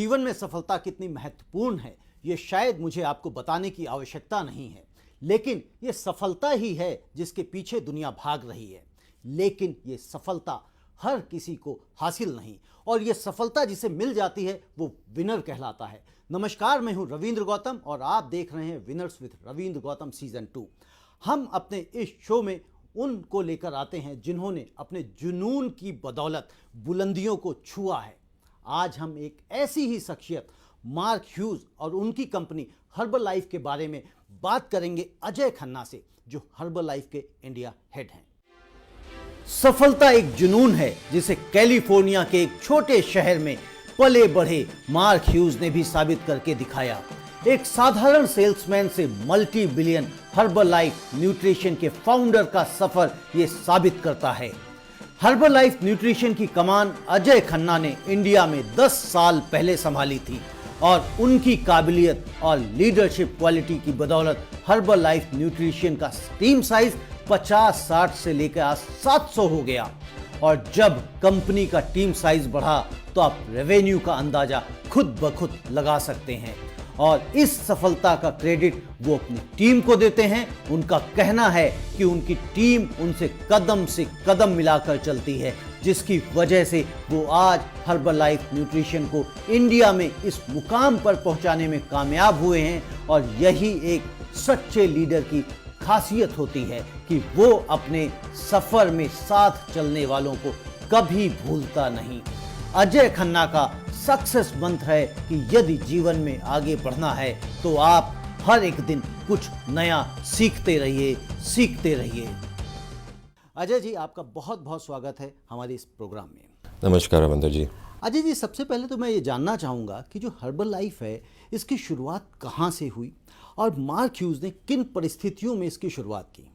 जीवन में सफलता कितनी महत्वपूर्ण है ये शायद मुझे आपको बताने की आवश्यकता नहीं है, लेकिन ये सफलता ही है जिसके पीछे दुनिया भाग रही है। लेकिन ये सफलता हर किसी को हासिल नहीं, और ये सफलता जिसे मिल जाती है वो विनर कहलाता है। नमस्कार, मैं हूं रविंद्र गौतम और आप देख रहे हैं winners with Ravindra Gautam season 2। हम अपने इस शो में उनको लेकर आते हैं जिन्होंने अपने जुनून की बदौलत बुलंदियों को छुआ है। आज हम एक ऐसी ही शख्सियत मार्क ह्यूज और उनकी कंपनी हर्बल लाइफ के बारे में बात करेंगे अजय खन्ना से, जो हर्बल लाइफ के इंडिया हेड हैं। सफलता एक जुनून है जिसे कैलिफोर्निया के एक छोटे शहर में पले बढ़े मार्क ह्यूज ने भी साबित करके दिखाया। एक साधारण सेल्समैन से multi billion herbal life nutrition के फाउंडर का सफर यह साबित करता है। हर्बल लाइफ न्यूट्रिशन की कमान अजय खन्ना ने इंडिया में 10 साल पहले संभाली थी और उनकी काबिलियत और लीडरशिप क्वालिटी की बदौलत हर्बल लाइफ न्यूट्रिशन का टीम साइज 50-60 से लेकर आज 700 हो गया। और जब कंपनी का टीम साइज बढ़ा तो आप रेवेन्यू का अंदाजा खुद ब खुद लगा सकते हैं। और इस सफलता का क्रेडिट वो अपनी टीम को देते हैं। उनका कहना है कि उनकी टीम उनसे कदम से कदम मिलाकर चलती है, जिसकी वजह से वो आज हर्बल लाइफ न्यूट्रिशन को इंडिया में इस मुकाम पर पहुंचाने में कामयाब हुए हैं। और यही एक सच्चे लीडर की खासियत होती है कि वो अपने सफर में साथ चलने वालों को कभी भूलता नहीं। अजय खन्ना का सक्सेस मंत्र है कि यदि जीवन में आगे बढ़ना है तो आप हर एक दिन कुछ नया सीखते रहिए। अजय जी, आपका बहुत बहुत स्वागत है हमारे इस प्रोग्राम में। नमस्कार रविंद्र जी। अजय जी, सबसे पहले तो मैं ये जानना चाहूँगा कि जो हर्बल लाइफ है इसकी शुरुआत कहाँ से हुई और मार्क ह्यूज ने किन परिस्थितियों में इसकी शुरुआत की?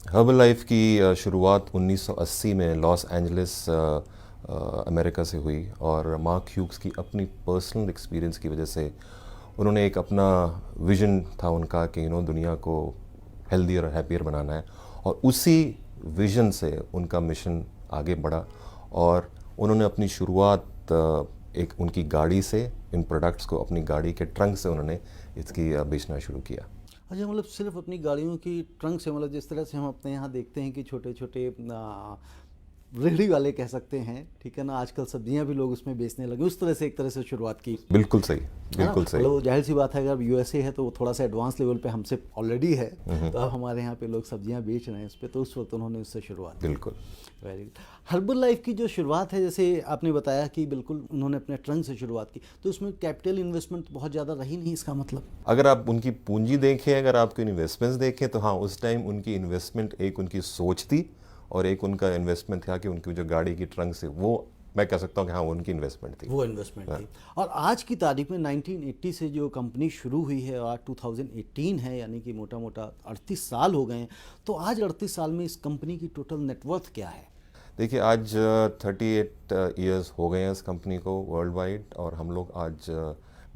हर्बल लाइफ की शुरुआत 1980 में लॉस एंजलिस अमेरिका से हुई और मार्क ह्यूज की अपनी पर्सनल एक्सपीरियंस की वजह से उन्होंने एक अपना विजन था उनका कि दुनिया को हेल्दियर और हैप्पियर बनाना है, और उसी विजन से उनका मिशन आगे बढ़ा और उन्होंने अपनी शुरुआत एक उनकी गाड़ी से, इन प्रोडक्ट्स को अपनी गाड़ी के ट्रंक से उन्होंने इसकी बेचना शुरू किया। अच्छा, मतलब सिर्फ अपनी गाड़ियों की ट्रंक से, मतलब जिस तरह से हम अपने यहाँ देखते हैं कि छोटे छोटे रेहड़ी वाले कह सकते हैं, ठीक है ना, आजकल सब्जियां भी लोग उसमें बेचने लगे, उस तरह से एक तरह से शुरुआत की। बिल्कुल सही, बिल्कुल सही। तो जाहिर सी बात है अगर यूएसए है तो वो थोड़ा सा एडवांस लेवल पे हमसे ऑलरेडी है, तो अब हमारे यहाँ पे लोग सब्जियां बेच रहे हैं उस पर, तो उस वक्त उन्होंने उससे शुरुआत की। बिल्कुल, वेरी गुड। हर्बल लाइफ की जो शुरुआत है, जैसे आपने बताया कि बिल्कुल उन्होंने अपने ट्रंक से शुरुआत की, तो उसमें कैपिटल इन्वेस्टमेंट बहुत ज़्यादा रही नहीं, इसका मतलब? अगर आप उनकी पूंजी देखें, अगर आपकी इन्वेस्टमेंट्स देखें तो हाँ, उस टाइम उनकी इन्वेस्टमेंट एक उनकी सोच थी और एक उनका इन्वेस्टमेंट था कि उनकी जो गाड़ी की ट्रंक से, वो मैं कह सकता हूँ कि हाँ, उनकी इन्वेस्टमेंट थी, वो इन्वेस्टमेंट थी। और आज की तारीख में 1980 से जो कंपनी शुरू हुई है और 2018 है, यानी कि मोटा मोटा 38 साल हो गए हैं। तो आज 38 साल में इस कंपनी की टोटल नेटवर्थ क्या है? देखिए, आज 38 ईयर्स हो गए हैं इस कंपनी को वर्ल्ड वाइड, और हम लोग आज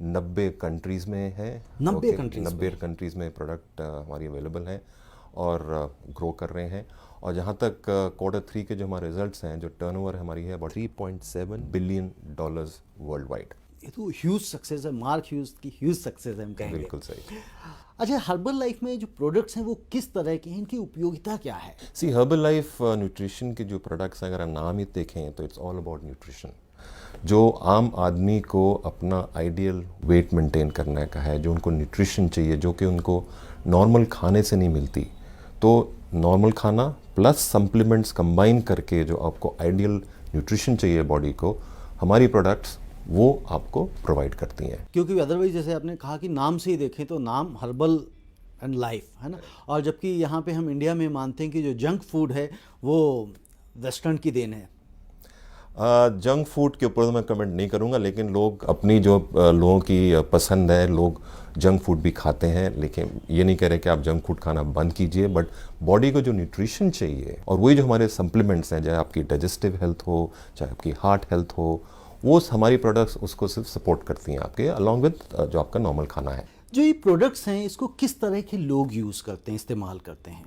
90 कंट्रीज़ में हैं। 90 कंट्रीज़ में प्रोडक्ट हमारी अवेलेबल हैं और ग्रो कर रहे हैं। और जहाँ तक Q3 के जो हमारे रिजल्ट्स हैं, जो टर्नओवर हमारी है अबाउट $3.7 बिलियन वर्ल्ड वाइड। ये तो ह्यूज सक्सेस है, मार्क ह्यूज की ह्यूज सक्सेस है हम कहेंगे। बिल्कुल सही। अच्छा, हर्बल लाइफ में जो प्रोडक्ट्स हैं वो किस तरह के हैं, इनकी उपयोगिता क्या है? सी, हर्बल लाइफ न्यूट्रिशन के जो प्रोडक्ट्स हैं, अगर हम नाम ही देखें तो इट्स ऑल अबाउट न्यूट्रिशन। जो आम आदमी को अपना आइडियल वेट मेंटेन करने का है, जो उनको न्यूट्रिशन चाहिए, जो कि उनको नॉर्मल खाने से नहीं मिलती, तो नॉर्मल खाना प्लस सप्लीमेंट्स कंबाइन करके जो आपको आइडियल न्यूट्रिशन चाहिए बॉडी को, हमारी प्रोडक्ट्स वो आपको प्रोवाइड करती हैं। क्योंकि अदरवाइज जैसे आपने कहा कि नाम से ही देखें तो नाम हर्बल एंड लाइफ है ना, और जबकि यहाँ पे हम इंडिया में मानते हैं कि जो जंक फूड है वो वेस्टर्न की देन है। जंक फूड के ऊपर तो मैं कमेंट नहीं करूँगा, लेकिन लोग अपनी जो लोगों की पसंद है, लोग जंक फूड भी खाते हैं, लेकिन ये नहीं कह रहे कि आप जंक फूड खाना बंद कीजिए, बट बॉडी को जो न्यूट्रिशन चाहिए और वही जो हमारे सप्लीमेंट्स हैं, चाहे आपकी डाइजेस्टिव हेल्थ हो, चाहे आपकी हार्ट हेल्थ हो, वो हमारी प्रोडक्ट्स उसको सिर्फ सपोर्ट करती हैं आपके, अलॉन्ग विद जो आपका नॉर्मल खाना है। जो ये प्रोडक्ट्स हैं इसको किस तरह के लोग यूज़ करते हैं, इस्तेमाल करते हैं?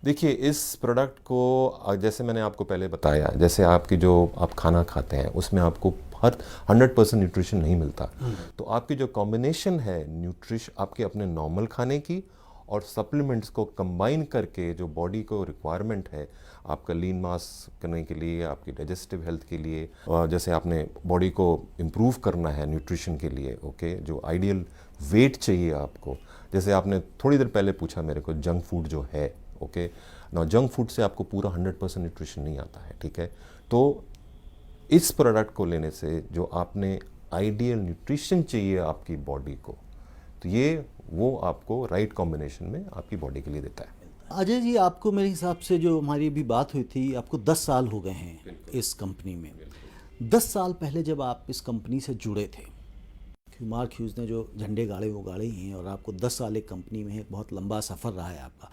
देखिए, इस प्रोडक्ट को जैसे मैंने आपको पहले बताया, जैसे आपकी जो आप खाना खाते हैं उसमें आपको हर 100% न्यूट्रिशन नहीं मिलता। तो आपकी जो कॉम्बिनेशन है न्यूट्रिशन आपके अपने नॉर्मल खाने की और सप्लीमेंट्स को कंबाइन करके जो बॉडी को रिक्वायरमेंट है आपका लीन मास करने के लिए, आपकी डाइजेस्टिव हेल्थ के लिए, जैसे आपने बॉडी को इम्प्रूव करना है न्यूट्रिशन के लिए, ओके, जो आइडियल वेट चाहिए आपको, जैसे आपने थोड़ी देर पहले पूछा मेरे को जंक फूड जो है, ओके ना, जंक फूड से आपको पूरा 100% न्यूट्रिशन नहीं आता है, ठीक है। तो इस प्रोडक्ट को लेने से जो आपने आइडियल न्यूट्रिशन चाहिए आपकी बॉडी को, तो ये वो आपको राइट कॉम्बिनेशन में आपकी बॉडी के लिए देता है। अजय जी, आपको मेरे हिसाब से जो हमारी अभी बात हुई थी, आपको 10 साल हो गए हैं इस कंपनी में। 10 साल पहले जब आप इस कंपनी से जुड़े थे, मार्क ह्यूज ने जो झंडे गाड़े वो गाड़े ही हैं, और आपको 10 साल एक कंपनी में, एक बहुत लंबा सफ़र रहा है आपका।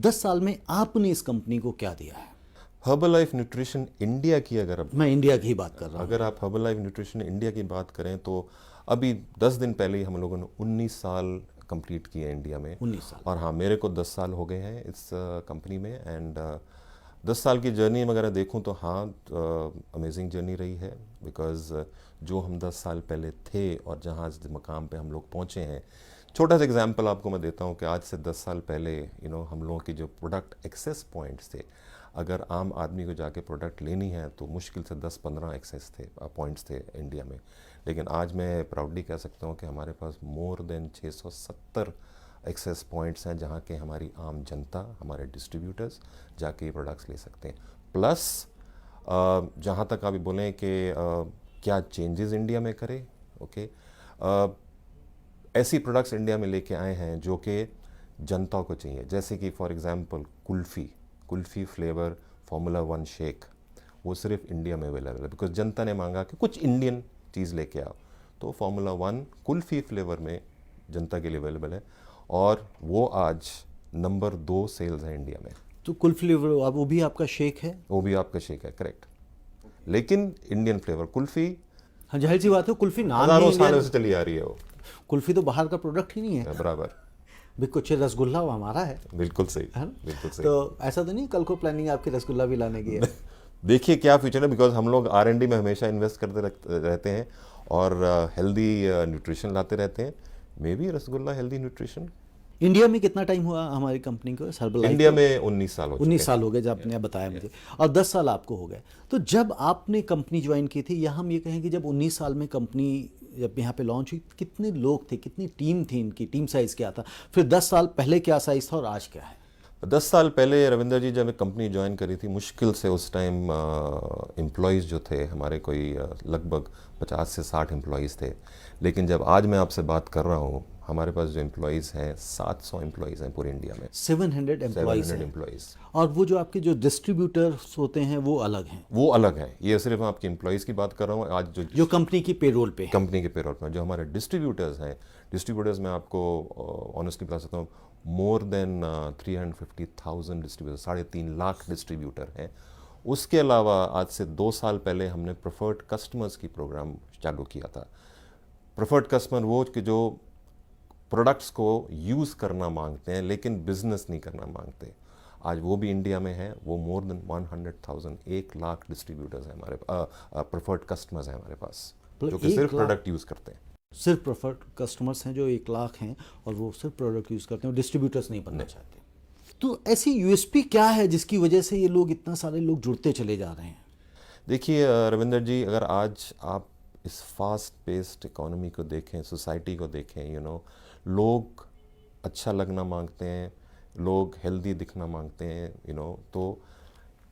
10 साल में आपने इस कंपनी को क्या दिया है? हर्बलाइफ न्यूट्रिशन इंडिया की अगर मैं इंडिया की ही बात कर रहा हूँ। अगर आप हर्बलाइफ न्यूट्रिशन इंडिया की बात करें तो अभी 10 दिन पहले ही हम लोगों ने 19 साल कंप्लीट किए इंडिया में। 19 साल। और हाँ, मेरे को 10 साल हो गए हैं इस कंपनी में। एंड 10 साल की जर्नी वगैरह देखूं तो हाँ, अमेजिंग जर्नी रही है, बिकॉज जो हम 10 साल पहले थे और जहाँ जिस मकाम पे हम लोग पहुँचे हैं, छोटा सा एग्जांपल आपको मैं देता हूँ कि आज से 10 साल पहले हम लोगों की जो प्रोडक्ट एक्सेस पॉइंट्स थे, अगर आम आदमी को जाके प्रोडक्ट लेनी है तो मुश्किल से 10-15 एक्सेस थे पॉइंट्स थे इंडिया में। लेकिन आज मैं प्राउडली कह सकता हूँ कि हमारे पास मोर देन 670 एक्सेस पॉइंट्स हैं जहाँ के हमारी आम जनता, हमारे डिस्ट्रीब्यूटर्स जाके ये प्रोडक्ट्स ले सकते हैं। प्लस जहाँ तक अभी बोलें कि क्या चेंजेस इंडिया में करें, ओके, ऐसी प्रोडक्ट्स इंडिया में लेके आए हैं जो कि जनता को चाहिए, जैसे कि for example kulfi flavour formula 1 shake, वो सिर्फ इंडिया में अवेलेबल है, बिकॉज जनता ने मांगा कि कुछ इंडियन चीज़ लेके आओ, तो फार्मूला 1 कुल्फ़ी फ्लेवर में जनता के लिए अवेलेबल है, और वो आज नंबर 2 सेल्स है इंडिया में। तो कुल्फी फ्लेवर वो भी आपका शेक है? वो भी आपका शेक है, करेक्ट, लेकिन इंडियन फ्लेवर कुल्फ़ी। हाँ, जाहिर सी बात है, कुल्फी नाम हज़ारों ही सालों से चली आ रही है वो। कुल्फी तो बाहर का प्रोडक्ट ही नहीं है। बराबर, कुछ रसगुल्ला वो हमारा है। बिल्कुल सही, है ना? बिल्कुल सही। तो ऐसा तो नहीं कल को प्लानिंग आपकी रसगुल्ला भी लाने की है? देखिए क्या फ्यूचर है, बिकॉज हम लोग R&D में हमेशा इन्वेस्ट करते रहते हैं और हेल्दी न्यूट्रिशन लाते रहते हैं। May be rasgulla healthy nutrition. India में कितना टाइम हुआ हमारी कंपनी को, हर्बलाइफ? इंडिया में 19 साल हो चुके 19 साल हो गए, जब आपने बताया मुझे, और 10 साल आपको हो गए। तो जब आपने कंपनी ज्वाइन की थी, या हम ये कहें कि जब 19 साल में कंपनी जब यहाँ पे लॉन्च हुई, कितने लोग थे, कितनी टीम थी इनकी, टीम साइज़ क्या था? फिर 10 साल पहले क्या साइज़ था और आज क्या है? 10 साल पहले रविंदर जी जब कंपनी ज्वाइन करी थी, मुश्किल से उस टाइम एम्प्लॉयज़ जो थे हमारे कोई लगभग 50 से 60 एम्प्लॉयज़ थे। लेकिन जब आज मैं आपसे बात कर रहा हूँ, हमारे पास जो एम्प्लॉयज़ हैं 700 एम्प्लॉयज़ हैं पूरे इंडिया में। 700 एम्प्लॉयज़ हैं। एम्प्लॉयज़। और वो जो आपके जो डिस्ट्रीब्यूटर्स होते हैं वो अलग हैं? वो अलग है, ये सिर्फ मैं आपके एम्प्लॉयज़ की बात कर रहा हूँ। आज जो कंपनी की पेरोल पे, कंपनी के पेरोल पर जो हमारे डिस्ट्रीब्यूटर्स हैं, डिस्ट्रीब्यूटर्स में आपको ऑनेस्टली बता सकता हूँ, more than 350,000 distributor, 3.5 lakh distributor हैं। उसके अलावा आज से 2 साल पहले हमने प्रेफर्ड कस्टमर्स की प्रोग्राम चालू किया था। प्रेफर्ड कस्टमर वो कि जो प्रोडक्ट्स को यूज़ करना मांगते हैं लेकिन बिजनेस नहीं करना मांगते, आज वो भी इंडिया में है। वो मोर देन 100,000, 1 लाख डिस्ट्रीब्यूटर्स हैं हमारे, प्रेफर्ड कस्टमर्स हैं हमारे पास, जो कि सिर्फ प्रोडक्ट यूज़ करते हैं। सिर्फ प्रेफर्ड कस्टमर्स हैं जो 1 लाख हैं, और वो सिर्फ प्रोडक्ट यूज़ करते हैं, डिस्ट्रीब्यूटर्स नहीं बनना चाहते। तो ऐसी यूएसपी क्या है जिसकी वजह से ये लोग, इतना सारे लोग जुड़ते चले जा रहे हैं? देखिए रविंदर जी, अगर आज आप इस फास्ट पेस्ड इकोनॉमी को देखें, सोसाइटी को देखें, लोग अच्छा लगना मांगते हैं, लोग हेल्दी दिखना मांगते हैं, तो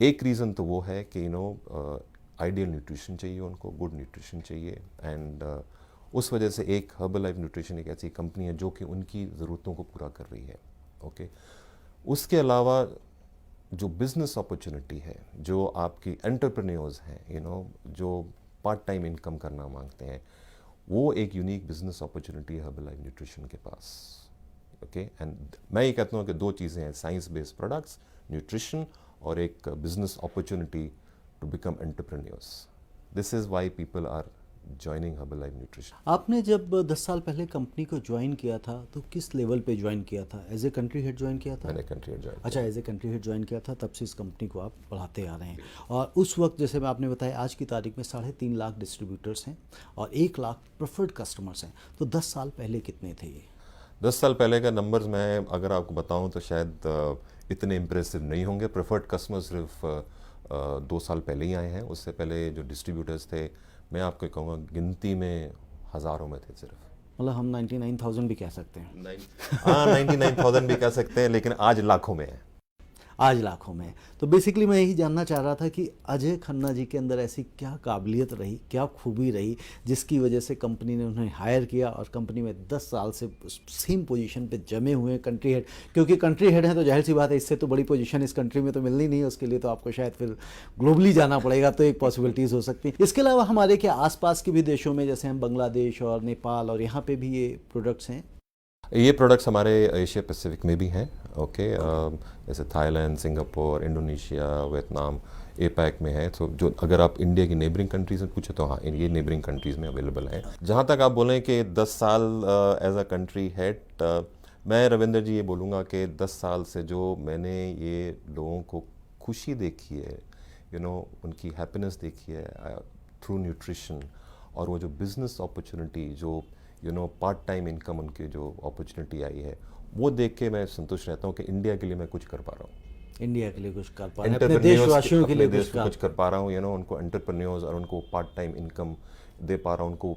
एक रीज़न तो वो है कि आइडियल न्यूट्रिशन चाहिए उनको, गुड न्यूट्रिशन चाहिए। एंड उस वजह से एक हर्बलाइफ न्यूट्रिशन एक ऐसी कंपनी है जो कि उनकी ज़रूरतों को पूरा कर रही है, ओके। उसके अलावा जो बिज़नेस अपॉर्चुनिटी है, जो आपकी एंटरप्रेन्योर्स हैं, जो पार्ट टाइम इनकम करना मांगते हैं, वो एक यूनिक बिजनेस अपॉर्चुनिटी है हर्बलाइफ न्यूट्रिशन के पास, ओके। एंड मैं ये कहता हूँ कि 2 चीज़ें हैं, साइंस बेस्ड प्रोडक्ट्स, न्यूट्रिशन, और एक business opportunity to become entrepreneurs. This is why people are joining Herbalife Nutrition. आपने जब 10 साल पहले कंपनी को ज्वाइन किया था तो किस लेवल पे ज्वाइन किया था? As a country head join किया था? मैंने कंट्री ज्वाइन अच्छा, as a country head join किया था, तब से इस कंपनी को आप बढ़ाते आ रहे हैं। और उस वक्त जैसे मैं आपने बताया आज की तारीख में 3.5 लाख डिस्ट्रीब्यूटर्स हैं और 1 लाख प्रेफर्ड कस्टमर्स हैं। तो 10 साल पहले कितने थे ये? 10 साल पहले का नंबर्स मैं अगर आपको बताऊं तो शायद इतने इम्प्रेसिव नहीं होंगे। प्रेफर्ड कस्टमर्स सिर्फ 2 साल पहले ही आए हैं। उससे पहले जो डिस्ट्रीब्यूटर्स थे, मैं आपको कहूँगा गिनती में हज़ारों में थे सिर्फ। मतलब हम 99,000 भी कह सकते हैं। हाँ, 99,000 भी कह सकते हैं, लेकिन आज लाखों में है। आज लाखों में है। तो बेसिकली मैं यही जानना चाह रहा था कि अजय खन्ना जी के अंदर ऐसी क्या काबिलियत रही, क्या खूबी रही जिसकी वजह से कंपनी ने उन्हें हायर किया और कंपनी में 10 साल से सेम पोजीशन पे जमे हुए हैं कंट्री हेड। क्योंकि कंट्री हेड हैं तो जाहिर सी बात है, इससे तो बड़ी पोजीशन इस कंट्री में तो मिलनी नहीं है, उसके लिए तो आपको शायद फिर ग्लोबली जाना पड़ेगा, तो एक पॉसिबिलिटीज़ हो सकती है। इसके अलावा हमारे क्या आसपास के भी देशों में, जैसे हम बांग्लादेश और नेपाल और यहाँ पर भी ये प्रोडक्ट्स हैं? ये प्रोडक्ट्स हमारे एशिया पैसिफिक में भी हैं। ओके, जैसे Thailand, Singapore, Indonesia, Vietnam, APAC में है। तो जो अगर आप इंडिया की नेबरिंग कंट्रीज़ में पूछे तो हाँ, ये नेबरिंग कंट्रीज़ में अवेलेबल है। जहाँ तक आप बोलें कि 10 साल एज अ कंट्री हेड, मैं रविंदर जी ये बोलूँगा कि 10 साल से जो मैंने ये लोगों को खुशी देखी है, उनकी हैप्पीनेस देखी है थ्रू न्यूट्रिशन, और वो जो बिज़नेस अपॉर्चुनिटी, जो पार्ट टाइम इनकम उनकी जो अपॉर्चुनिटी आई है, वो देख के मैं संतुष्ट रहता हूँ कि इंडिया के लिए मैं कुछ कर पा रहा हूँ। इंडिया के लिए कुछ कर पा रहे हैं, अपने देशवासियों के लिए कुछ कर पा रहा हूँ, उनको एंटरप्रेन्योर्स और उनको पार्ट टाइम इनकम दे पा रहा हूँ, उनको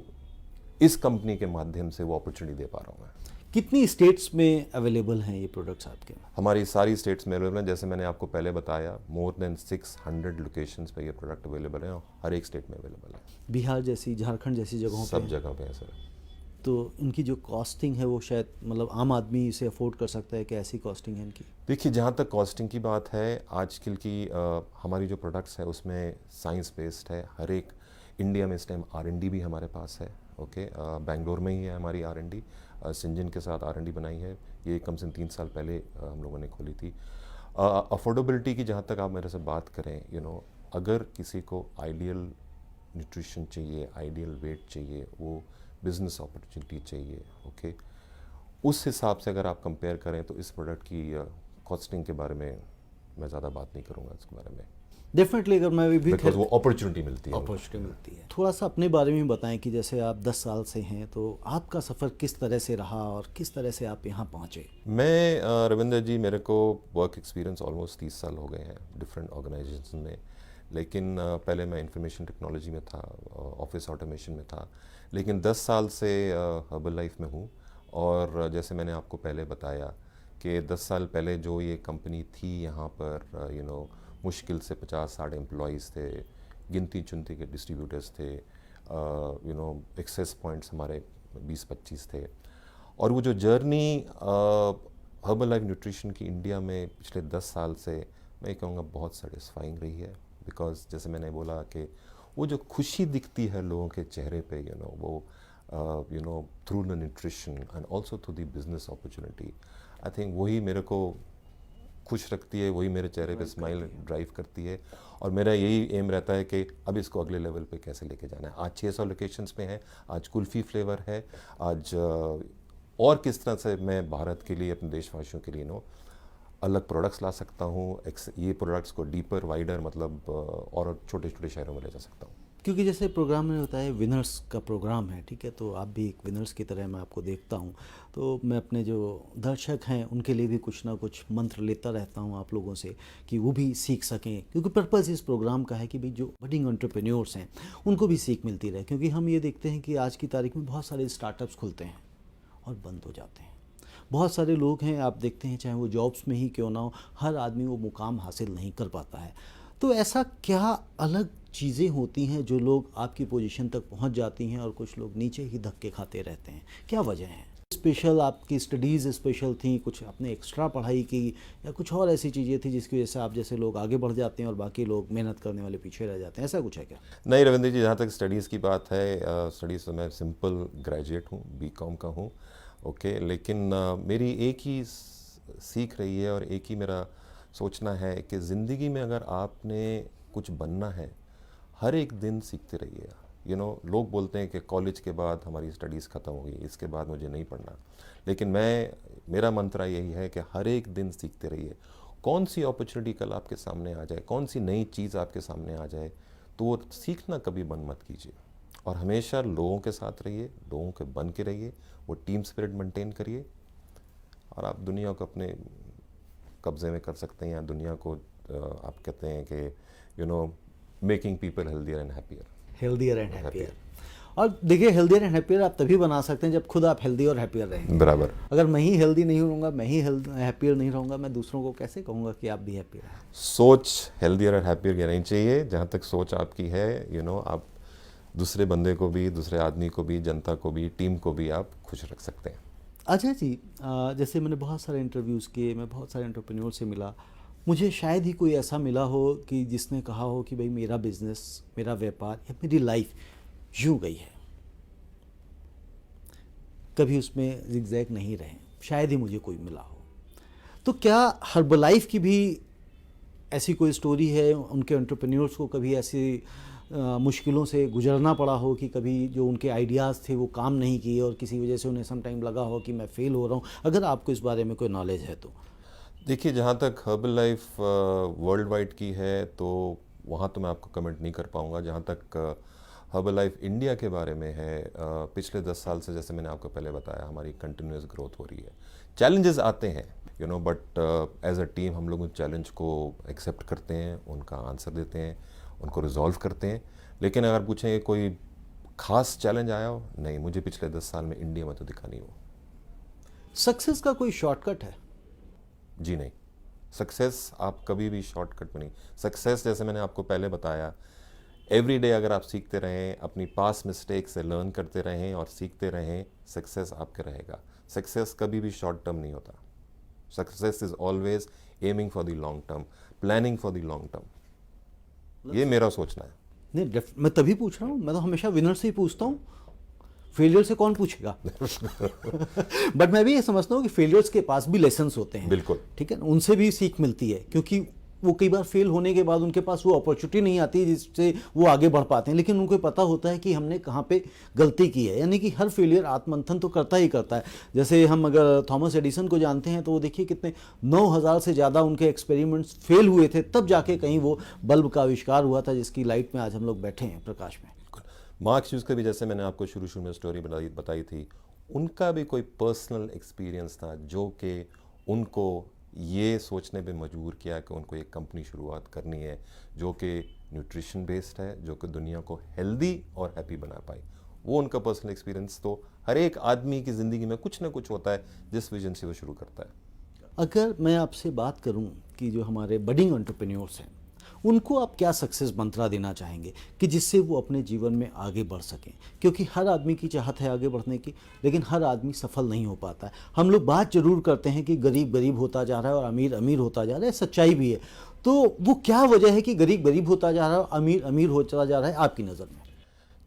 इस कंपनी के माध्यम से वो अपॉर्चुनिटी दे पा रहा हूँ मैं। कितनी स्टेट्स में अवेलेबल हैं ये प्रोडक्ट्स आपके? हमारी सारी स्टेट्स में अवेलेबल हैं। जैसे मैंने आपको पहले बताया, मोर देन 600 लोकेशंस पे ये प्रोडक्ट अवेलेबल है और हर एक स्टेट में अवेलेबल है। बिहार जैसी, झारखंड जैसी जगहों सब जगह पे है सर। तो इनकी जो कॉस्टिंग है वो शायद मतलब आम आदमी इसे अफोर्ड कर सकता है कि ऐसी कॉस्टिंग है इनकी? देखिए, जहाँ तक कॉस्टिंग की बात है, आजकल की हमारी जो प्रोडक्ट्स है उसमें साइंस बेस्ड है। हर एक इंडिया में इस टाइम R&D भी हमारे पास है। ओके, बेंगलोर में ही है हमारी R&D, सिंजन के साथ R&D बनाई है। ये कम से कम 3 साल पहले हम लोगों ने खोली थी। अफोर्डेबिलिटी की जहाँ तक आप मेरे से बात करें, अगर किसी को आइडियल न्यूट्रिशन चाहिए, आइडियल वेट चाहिए, वो बिज़नेस अपॉर्चुनिटी चाहिए, ओके, उस हिसाब से अगर आप कंपेयर करें तो इस प्रोडक्ट की कॉस्टिंग के बारे में मैं ज़्यादा बात नहीं करूँगा इसके बारे में। डेफिनेटली, अगर मैं भी बिकॉज वो अपॉर्चुनिटी मिलती है। अपॉर्चुनिटी मिलती है। थोड़ा सा अपने बारे में बताएं कि जैसे आप 10 साल से हैं, तो आपका सफ़र किस तरह से रहा और किस तरह से आप यहाँ पहुँचे? मैं रविंदर जी, मेरे को वर्क एक्सपीरियंस ऑलमोस्ट 30 साल हो गए हैं डिफरेंट ऑर्गेनाइजेशन में। लेकिन पहले मैं इंफॉर्मेशन टेक्नोलॉजी में था, ऑफिस ऑटोमेशन में था, लेकिन 10 साल से हर्बलाइफ में हूँ। और जैसे मैंने आपको पहले बताया कि 10 साल पहले जो ये कंपनी थी, यहाँ पर मुश्किल से 50-60 एम्प्लॉयज़ थे, गिनती चुनती के डिस्ट्रीब्यूटर्स थे, एक्सेस पॉइंट्स हमारे 20-25 थे। और वो जो जर्नी हर्बलाइफ न्यूट्रिशन की इंडिया में पिछले 10 साल से, मैं कहूँगा बहुत सेटिस्फाइंग रही है। बिकॉज जैसे मैंने बोला कि वो जो खुशी दिखती है लोगों के चेहरे पे, वो through the nutrition and also through the business opportunity, I think वही मेरे को खुश रखती है, वही मेरे चेहरे पे स्माइल ड्राइव करती है। और मेरा यही एम रहता है कि अब इसको अगले लेवल पे कैसे लेके जाना है। आज 600 लोकेशंस में है, आज कुल्फ़ी फ्लेवर है, आज और किस तरह से मैं भारत के लिए, अपने देशवासियों के लिए अलग प्रोडक्ट्स ला सकता हूँ, ये प्रोडक्ट्स को डीपर, वाइडर, मतलब और छोटे छोटे शहरों में ले जा सकता हूँ। क्योंकि जैसे प्रोग्राम में होता है, विनर्स का प्रोग्राम है, ठीक है, तो आप भी एक विनर्स की तरह मैं आपको देखता हूँ। तो मैं अपने जो दर्शक हैं उनके लिए भी कुछ ना कुछ मंत्र लेता रहता हूँ आप लोगों से कि वो भी सीख सकें, क्योंकि पर्पज़ इस प्रोग्राम का है कि भाई जो बडिंग एंटरप्रेन्योर्स हैं उनको भी सीख मिलती रहे। क्योंकि हम ये देखते हैं कि आज की तारीख में बहुत सारे स्टार्टअप्स खुलते हैं और बंद हो जाते हैं। बहुत सारे लोग हैं, आप देखते हैं, चाहे वो जॉब्स में ही क्यों ना हो, हर आदमी वो मुकाम हासिल नहीं कर पाता है। तो ऐसा क्या अलग चीज़ें होती हैं जो लोग आपकी पोजीशन तक पहुंच जाती हैं और कुछ लोग नीचे ही धक्के खाते रहते हैं? क्या वजह है? स्पेशल आपकी स्टडीज़ स्पेशल थी, कुछ आपने एक्स्ट्रा पढ़ाई की, या कुछ और ऐसी चीज़ें थी जिसकी वजह से आप जैसे लोग आगे बढ़ जाते हैं और बाकी लोग मेहनत करने वाले पीछे रह जाते हैं? ऐसा कुछ है क्या? नहीं रविंद्र जी, जहाँ तक स्टडीज़ की बात है, स्टडीज़ तो मैं सिंपल ग्रेजुएट हूँ, BCom का हूँ, ओके। लेकिन मेरी एक ही सीख रही है और एक ही मेरा सोचना है कि ज़िंदगी में अगर आपने कुछ बनना है, हर एक दिन सीखते रहिए। लोग बोलते हैं कि कॉलेज के बाद हमारी स्टडीज़ ख़त्म हो गई, इसके बाद मुझे नहीं पढ़ना। लेकिन मेरा मंत्र यही है कि हर एक दिन सीखते रहिए। कौन सी अपॉर्चुनिटी कल आपके सामने आ जाए, कौन सी नई चीज़ आपके सामने आ जाए, तो वो सीखना कभी बंद मत कीजिए। और हमेशा लोगों के साथ रहिए, लोगों के बन के रहिए, वो टीम स्पिरिट मेंटेन करिए, और आप दुनिया को अपने कब्ज़े में कर सकते हैं, या दुनिया को आप कहते हैं कि making people healthier and happier. Healthier and happier. और देखिए, हेल्दियर एंड हैप्पियर आप तभी बना सकते हैं जब खुद आप हेल्दी और हैप्पियर रहेंगे। बराबर। अगर मैं ही हेल्दी नहीं रहूँगा, मैं ही हैप्पियर नहीं रहूँगा, मैं दूसरों को कैसे कहूँगा कि आप भी हैप्पियर हैं। सोच हेल्दियर और हैप्पियर की रहनी चाहिए। जहाँ तक सोच आपकी है, आप दूसरे बंदे को भी, दूसरे आदमी को भी, जनता को भी, टीम को भी आप खुश रख सकते हैं। अजय जी, जैसे मैंने बहुत सारे इंटरव्यूज़ किए, मैं बहुत सारे एंटरप्रेन्योर से मिला, मुझे शायद ही कोई ऐसा मिला हो कि जिसने कहा हो कि भाई मेरा बिजनेस, मेरा व्यापार या मेरी लाइफ यूँ गई है, कभी उसमें जिगजैग नहीं रहे, शायद ही मुझे कोई मिला हो। तो क्या हर्बलाइफ की भी ऐसी कोई स्टोरी है? उनके एंटरप्रेन्योर्स को कभी ऐसी मुश्किलों से गुजरना पड़ा हो कि कभी जो उनके आइडियाज़ थे वो काम नहीं किए और किसी वजह से उन्हें सम टाइम लगा हो कि मैं फेल हो रहा हूँ? अगर आपको इस बारे में कोई नॉलेज है तो। देखिए, जहाँ तक हर्बल लाइफ वर्ल्ड वाइड की है तो वहाँ तो मैं आपको कमेंट नहीं कर पाऊँगा। जहाँ तक हर्बल लाइफ इंडिया के बारे में है, पिछले 10 साल से, जैसे मैंने आपको पहले बताया, हमारी कंटिन्यूस ग्रोथ हो रही है। चैलेंजेस आते हैं बट एज अ टीम हम लोग उन चैलेंज को एक्सेप्ट करते हैं, उनका आंसर देते हैं, उनको रिजॉल्व करते हैं। लेकिन अगर पूछें कोई खास चैलेंज आया हो, नहीं, मुझे पिछले 10 साल में इंडिया में तो दिखा नहीं हो। सक्सेस का कोई शॉर्टकट है? जी नहीं, सक्सेस आप कभी भी शॉर्टकट में नहीं। सक्सेस, जैसे मैंने आपको पहले बताया, एवरी डे अगर आप सीखते रहें, अपनी पास्ट मिस्टेक से लर्न करते रहें और सीखते रहें, सक्सेस आपका रहेगा। सक्सेस कभी भी शॉर्ट टर्म नहीं होता। Success is always aiming for the long term, planning for the long term. ये मेरा सोचना है। नहीं, मैं तभी पूछ रहा हूँ, मैं तो हमेशा विनर से ही पूछता हूँ, फेलियर से कौन पूछेगा? बट मैं भी ये समझता हूँ कि फेलियर्स के पास भी लेसन्स होते हैं। बिल्कुल, ठीक है, उनसे भी सीख मिलती है, क्योंकि वो कई बार फेल होने के बाद उनके पास वो अपॉर्चुनिटी नहीं आती जिससे वो आगे बढ़ पाते हैं, लेकिन उनको पता होता है कि हमने कहाँ पे गलती की है। यानी कि हर फेलियर आत्ममंथन तो करता ही करता है। जैसे हम अगर थॉमस एडिसन को जानते हैं तो वो देखिए कितने 9,000 से ज़्यादा उनके एक्सपेरिमेंट्स फेल हुए थे, तब जाके कहीं वो बल्ब का आविष्कार हुआ था जिसकी लाइट में आज हम लोग बैठे हैं, प्रकाश में। मार्क ह्यूज का भी, जैसे मैंने आपको शुरू में स्टोरी बताई थी, उनका भी कोई पर्सनल एक्सपीरियंस था जो कि उनको ये सोचने पे मजबूर किया कि उनको एक कंपनी शुरुआत करनी है जो कि न्यूट्रिशन बेस्ड है, जो कि दुनिया को हेल्दी और हैप्पी बना पाए। वो उनका पर्सनल एक्सपीरियंस। तो हर एक आदमी की ज़िंदगी में कुछ ना कुछ होता है जिस विजन से वो शुरू करता है। अगर मैं आपसे बात करूं कि जो हमारे बडिंग एंटरप्रेन्योर्स हैं, उनको आप क्या सक्सेस मंत्रा देना चाहेंगे कि जिससे वो अपने जीवन में आगे बढ़ सकें? क्योंकि हर आदमी की चाहत है आगे बढ़ने की, लेकिन हर आदमी सफल नहीं हो पाता है। हम लोग बात जरूर करते हैं कि गरीब गरीब होता जा रहा है और अमीर अमीर होता जा रहा है, सच्चाई भी है। तो वो क्या वजह है कि गरीब गरीब होता जा रहा है और अमीर अमीर होता जा रहा है आपकी नज़र में?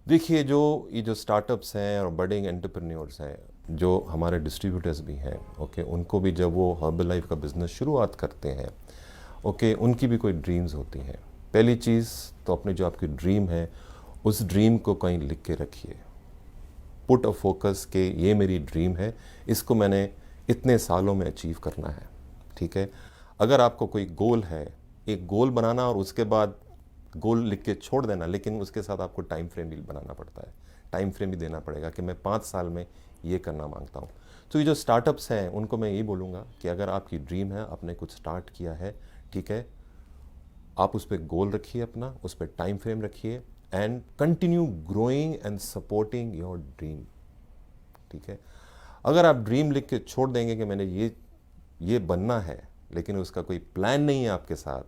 देखिए, ये जो स्टार्टअप्स हैं और बडिंग एंटरप्रेन्योर्स हैं, जो हमारे डिस्ट्रीब्यूटर्स भी हैं, ओके, उनको भी जब वो हर्बल लाइफ का बिज़नेस शुरुआत करते हैं, ओके, उनकी भी कोई ड्रीम्स होती हैं। पहली चीज़ तो अपने जो आपकी ड्रीम है, उस ड्रीम को कहीं लिख के रखिए। पुट अ फोकस के ये मेरी ड्रीम है, इसको मैंने इतने सालों में अचीव करना है। ठीक है, अगर आपको कोई गोल है, एक गोल बनाना और उसके बाद गोल लिख के छोड़ देना, लेकिन उसके साथ आपको टाइम फ्रेम भी बनाना पड़ता है, टाइम फ्रेम भी देना पड़ेगा कि मैं 5 साल में ये करना मांगता हूँ। तो ये जो स्टार्टअप्स हैं उनको मैं यही बोलूँगा कि अगर आपकी ड्रीम है, आपने कुछ स्टार्ट किया है, ठीक है, आप उस पर गोल रखिए अपना, उस पर टाइम फ्रेम रखिए and continue growing and supporting your dream. ठीक है, अगर आप ड्रीम लिख के छोड़ देंगे कि मैंने ये बनना है, लेकिन उसका कोई प्लान नहीं है आपके साथ,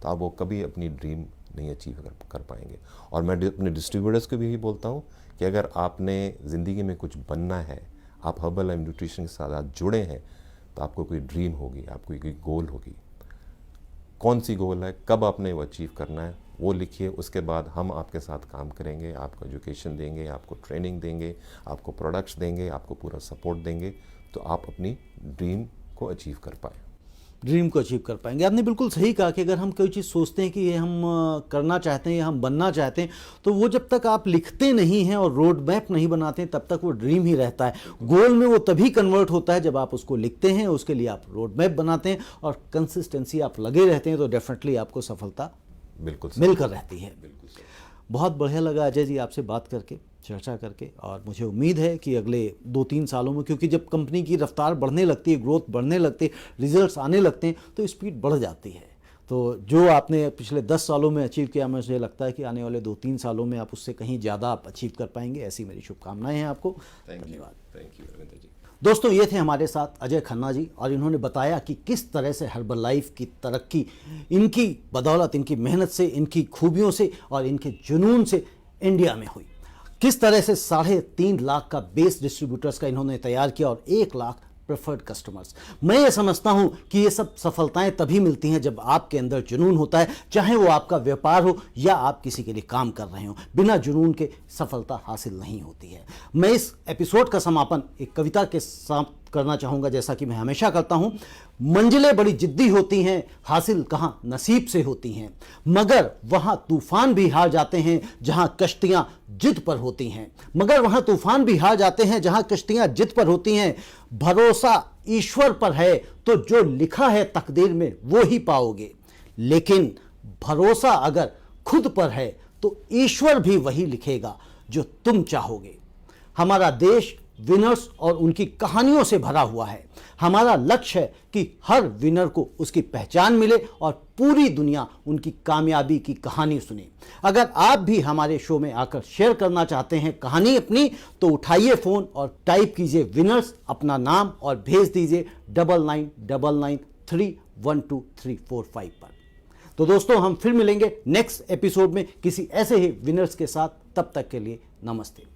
तो आप वो कभी अपनी ड्रीम नहीं अचीव कर पाएंगे। और मैं अपने डिस्ट्रीब्यूटर्स को भी यही बोलता हूँ कि अगर आपने ज़िंदगी में कुछ बनना है, आप हर्बल लाइफ न्यूट्रिशन के साथ जुड़े हैं, तो आपको कोई ड्रीम होगी, आपको कोई गोल होगी। कौन सी गोल है, कब आपने वो अचीव करना है, वो लिखिए। उसके बाद हम आपके साथ काम करेंगे, आपको एजुकेशन देंगे, आपको ट्रेनिंग देंगे, आपको प्रोडक्ट्स देंगे, आपको पूरा सपोर्ट देंगे, तो आप अपनी ड्रीम को अचीव कर पाएँ। ड्रीम को अचीव कर पाएंगे। आपने बिल्कुल सही कहा कि अगर हम कोई चीज़ सोचते हैं कि ये हम करना चाहते हैं या हम बनना चाहते हैं, तो वो जब तक आप लिखते नहीं हैं और रोड मैप नहीं बनाते हैं तब तक वो ड्रीम ही रहता है। गोल में वो तभी कन्वर्ट होता है जब आप उसको लिखते हैं, उसके लिए आप रोड मैप बनाते हैं और कंसिस्टेंसी आप लगे रहते हैं, तो डेफिनेटली आपको सफलता बिल्कुल मिलकर रहती है। बिल्कुल सही। बहुत बढ़िया लगा अजय जी आपसे बात करके, चर्चा करके, और मुझे उम्मीद है कि अगले 2-3 सालों में, क्योंकि जब कंपनी की रफ्तार बढ़ने लगती है, ग्रोथ बढ़ने लगती है, रिजल्ट्स आने लगते हैं, तो स्पीड बढ़ जाती है। तो जो आपने पिछले 10 सालों में अचीव किया, मुझे लगता है कि आने वाले 2-3 सालों में आप उससे कहीं ज़्यादा आप अचीव कर पाएंगे। ऐसी मेरी शुभकामनाएं हैं आपको। धन्यवाद। थैंक यू रविंद्र जी। दोस्तों, ये थे हमारे साथ अजय खन्ना जी, और इन्होंने बताया कि किस तरह से हर्बलाइफ की तरक्की इनकी बदौलत, इनकी मेहनत से, इनकी खूबियों से और इनके जुनून से इंडिया में हुई। किस तरह से 3.5 लाख का बेस डिस्ट्रीब्यूटर्स का इन्होंने तैयार किया और 1 लाख प्रेफर्ड कस्टमर्स। मैं ये समझता हूं कि ये सब सफलताएं तभी मिलती हैं जब आपके अंदर जुनून होता है, चाहे वो आपका व्यापार हो या आप किसी के लिए काम कर रहे हो। बिना जुनून के सफलता हासिल नहीं होती है। मैं इस एपिसोड का समापन एक कविता के साथ करना चाहूँगा, जैसा कि मैं हमेशा करता हूँ। मंजिलें बड़ी जिद्दी होती हैं, हासिल कहाँ नसीब से होती हैं, मगर वहाँ तूफान भी हार जाते हैं जहाँ कश्तियाँ जिद पर होती हैं। मगर वहाँ तूफान भी हार जाते हैं जहाँ कश्तियाँ जिद पर होती हैं। भरोसा ईश्वर पर है तो जो लिखा है तकदीर में वो ही पाओगे, लेकिन भरोसा अगर खुद पर है तो ईश्वर भी वही लिखेगा जो तुम चाहोगे। हमारा देश विनर्स और उनकी कहानियों से भरा हुआ है। हमारा लक्ष्य है कि हर विनर को उसकी पहचान मिले और पूरी दुनिया उनकी कामयाबी की कहानी सुने। अगर आप भी हमारे शो में आकर शेयर करना चाहते हैं कहानी अपनी, तो उठाइए फ़ोन और टाइप कीजिए विनर्स, अपना नाम, और भेज दीजिए 9999312345 पर। तो दोस्तों, हम फिर मिलेंगे नेक्स्ट एपिसोड में किसी ऐसे ही विनर्स के साथ। तब तक के लिए नमस्ते।